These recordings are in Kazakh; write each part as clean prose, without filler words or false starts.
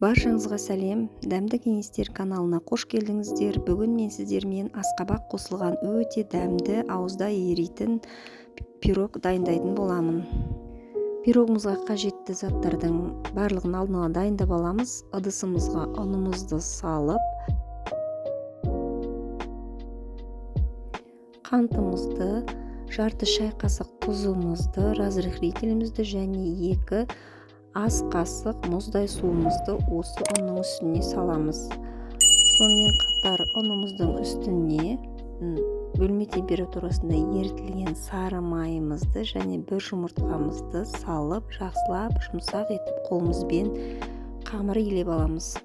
Баршаңызға сәлем, дәмді кеңестер каналына қош келдіңіздер. Бүгін мен сіздермен асқабақ қосылған өте дәмді, ауызда еритін пирог дайындайтын боламын. Пирогымызға қажетті заттардың барлығын алдын ала дайындап аламыз. Ыдысымызға ұнымызды салып, қантымызды, жарты шай қасық тұзымызды, разрыхлителімізді және 2 ас қасық мұздай суымызды осы ұнның үстіне саламыз. Сонымен қатар ұнымыздың үстіне бөлме температурасында ерітілген сары майымызды және 1 жұмыртқамызды салып, жақсылап жұмсақ етіп қолымызбен қамыр илеп аламыз.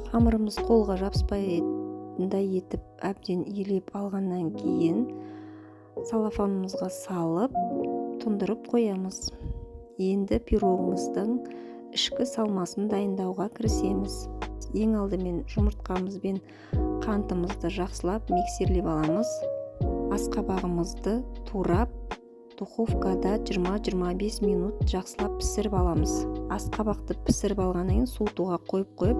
Қамырымыз қолға жабыспайдай етіп әбден илеп алғаннан кейін салафанымызға салып тұндырып қоямыз. Енді пирогымыздың ішкі салмасын дайындауға кірісеміз. Ең алдымен жұмыртқамыз бен қантымызды жақсылап миксерлеп аламыз. Асқабағымызды турап, духовкада 20-25 минут жақсылап пісіріп аламыз. Асқабақты пісіріп алғаннан кейін суытуға қойып,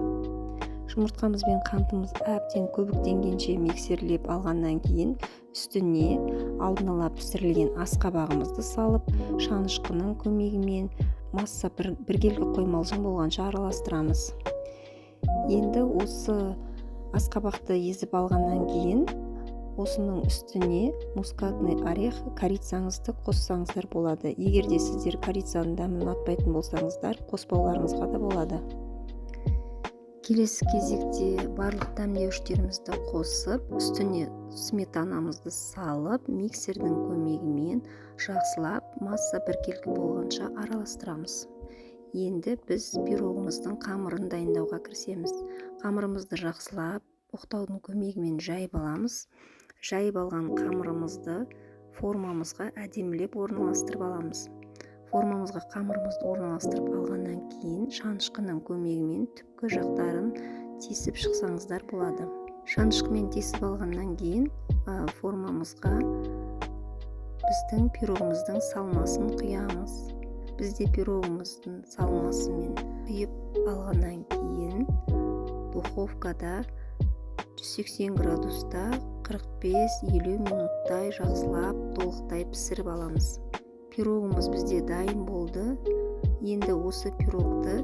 жұмыртқамыз бен қантымыз әбден көбіктенгенше миксерлеп алғаннан кейін үстіне алдын ала пісірілген асқабағымызды салып, шанышқының көмегімен масса біркелкі қоймалжың болғанша араластырамыз. Енді осы асқабақты езіп алғаннан кейін осының үстіне мускатный орех, корицаңызды қоссаңыздар болады. Егер де сіздер корицаның дәмін ұнатпайтын болсаңыздар, қоспауларыңызға да болады. Келесі кезекте барлық дәмдеуіштерімізді қосып, үстіне сметанамызды салып, миксердің көмегімен жақсылап масса біркелкі болғанша араластырамыз. Енді біз пирогымыздың қамырын дайындауға кірісеміз. Қамырымызды жақсылап оқтаудың көмегімен жайып аламыз. Жайып алған қамырымызды формамызға әдемілеп орналастырып аламыз. Формамызға қамырымызды орналастырып алғаннан кейін шанышқының көмегімен түпкі жақтарын тесіп шықсаңыздар болады. Шанышқымен тесіп алғаннан кейін формамызға біздің пирогымыздың салмасын құямыз. Бізде пирогымыздың салмасымен құйып алғаннан кейін духовкада 180 градуста 45-50 минуттай жақсылап толықтай пісіріп аламыз. Пирогымыз бізде дайын болды. Енді осы пирогты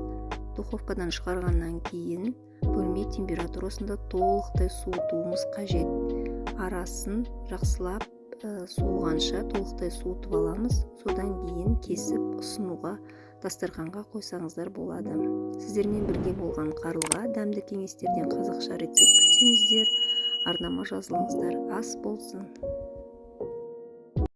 духовкадан шығарғаннан кейін бөлме температурасында толықтай суытуымыз қажет. Арасын жақсылап суығанша толықтай суытып аламыз. Содан кейін кесіп ұсынуға дастарханға қойсаңыздар болады. Сіздермен бірге болған Қарлыға дәмді кеңестерден қазақша рецепт күтсеңіздер, арнама жазылыңыздар. Ас болсын.